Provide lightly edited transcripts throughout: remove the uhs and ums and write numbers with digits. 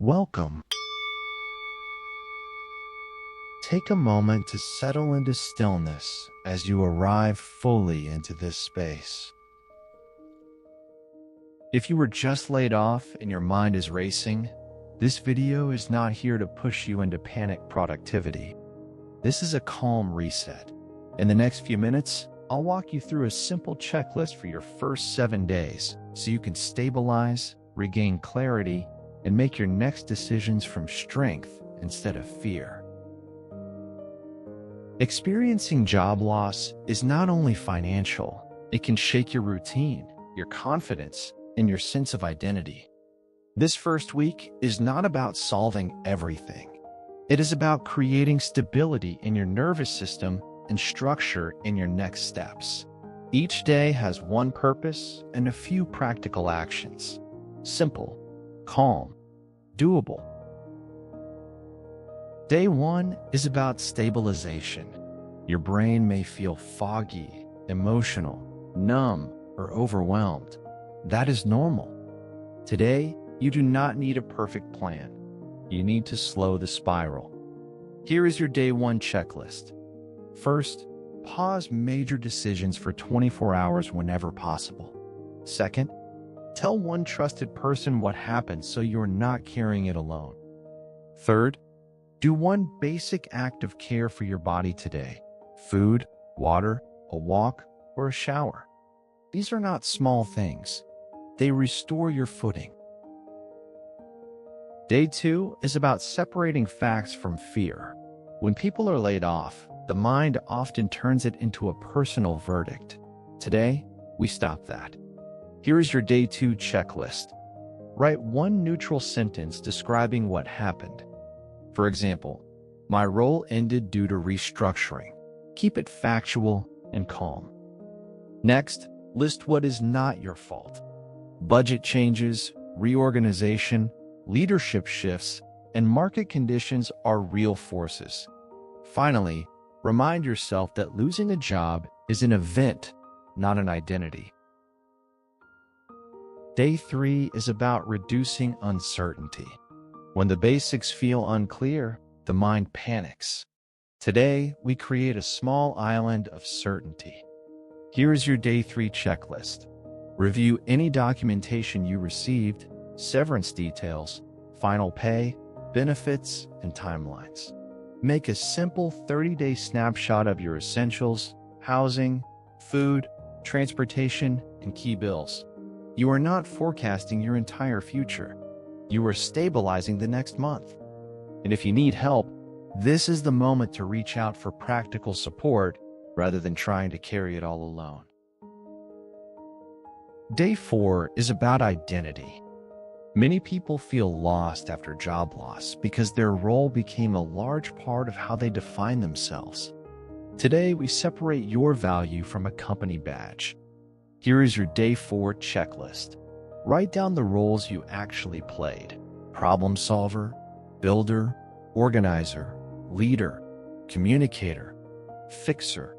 Welcome. Take a moment to settle into stillness as you arrive fully into this space. If you were just laid off and your mind is racing, this video is not here to push you into panic productivity. This is a calm reset. In the next few minutes, I'll walk you through a simple checklist for your first 7 days so you can stabilize, regain clarity, and make your next decisions from strength instead of fear. Experiencing job loss is not only financial, it can shake your routine, your confidence, and your sense of identity. This first week is not about solving everything. It is about creating stability in your nervous system and structure in your next steps. Each day has one purpose and a few practical actions. Simple, calm, doable. Day 1 is about stabilization. Your brain may feel foggy, emotional, numb, or overwhelmed. That is normal. Today, you do not need a perfect plan. You need to slow the spiral. Here is your Day 1 checklist. First, pause major decisions for 24 hours whenever possible. Second, tell one trusted person what happened so you're not carrying it alone. Third, do one basic act of care for your body today. Food, water, a walk, or a shower. These are not small things. They restore your footing. Day 2 is about separating facts from fear. When people are laid off, the mind often turns it into a personal verdict. Today, we stop that. Here is your Day 2 checklist. Write one neutral sentence describing what happened. For example, my role ended due to restructuring. Keep it factual and calm. Next, list what is not your fault. Budget changes, reorganization, leadership shifts, and market conditions are real forces. Finally, remind yourself that losing a job is an event, not an identity. Day 3 is about reducing uncertainty. When the basics feel unclear, the mind panics. Today, we create a small island of certainty. Here is your Day 3 checklist. Review any documentation you received, severance details, final pay, benefits, and timelines. Make a simple 30-day snapshot of your essentials, housing, food, transportation, and key bills. You are not forecasting your entire future. You are stabilizing the next month. And if you need help, this is the moment to reach out for practical support rather than trying to carry it all alone. Day 4 is about identity. Many people feel lost after job loss because their role became a large part of how they define themselves. Today, we separate your value from a company badge. Here is your Day 4 checklist. Write down the roles you actually played: problem solver, builder, organizer, leader, communicator, fixer,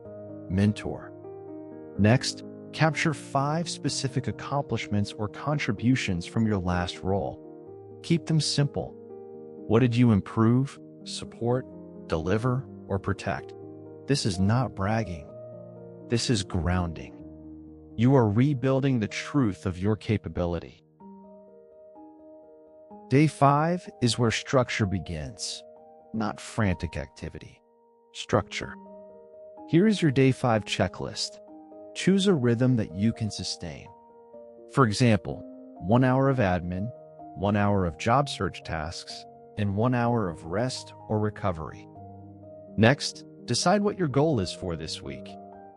mentor. Next, capture 5 specific accomplishments or contributions from your last role. Keep them simple. What did you improve, support, deliver, or protect? This is not bragging. This is grounding. You are rebuilding the truth of your capability. Day 5 is where structure begins, not frantic activity. Structure. Here is your Day 5 checklist. Choose a rhythm that you can sustain. For example, 1 hour of admin, 1 hour of job search tasks, and 1 hour of rest or recovery. Next, decide what your goal is for this week.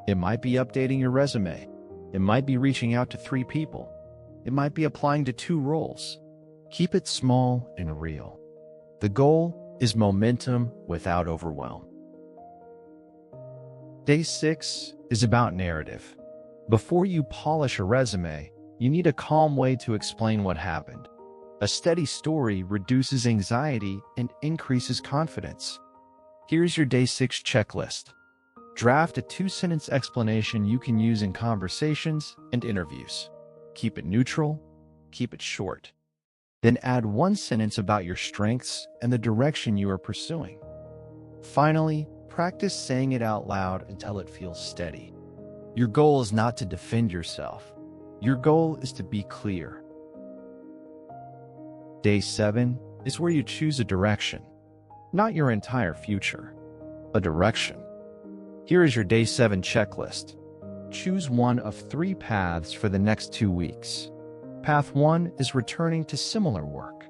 It might be updating your resume. It might be reaching out to 3 people. It might be applying to 2 roles. Keep it small and real. The goal is momentum without overwhelm. Day 6 is about narrative. Before you polish a resume, you need a calm way to explain what happened. A steady story reduces anxiety and increases confidence. Here's your Day 6 checklist. Draft a 2-sentence explanation you can use in conversations and interviews. Keep it neutral, keep it short. Then add one sentence about your strengths and the direction you are pursuing. Finally, practice saying it out loud until it feels steady. Your goal is not to defend yourself. Your goal is to be clear. Day 7 is where you choose a direction, not your entire future, a direction. Here is your Day 7 checklist. Choose one of 3 paths for the next 2 weeks. Path 1 is returning to similar work.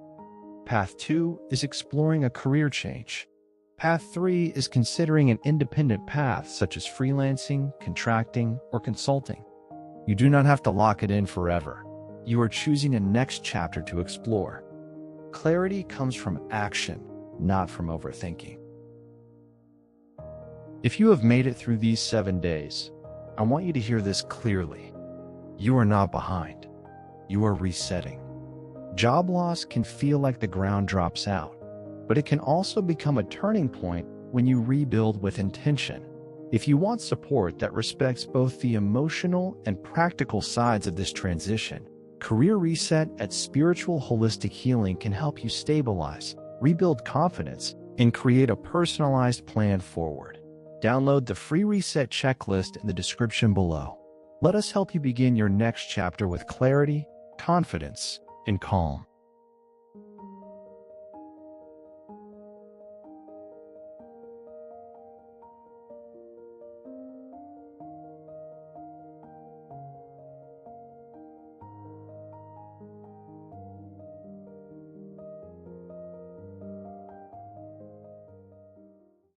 Path 2 is exploring a career change. Path 3 is considering an independent path such as freelancing, contracting, or consulting. You do not have to lock it in forever. You are choosing a next chapter to explore. Clarity comes from action, not from overthinking. If you have made it through these 7 days, I want you to hear this clearly. You are not behind. You are resetting. Job loss can feel like the ground drops out, but it can also become a turning point when you rebuild with intention. If you want support that respects both the emotional and practical sides of this transition, Career Reset at Spiritual Holistic Healing can help you stabilize, rebuild confidence, and create a personalized plan forward. Download the free reset checklist in the description below. Let us help you begin your next chapter with clarity, confidence, and calm.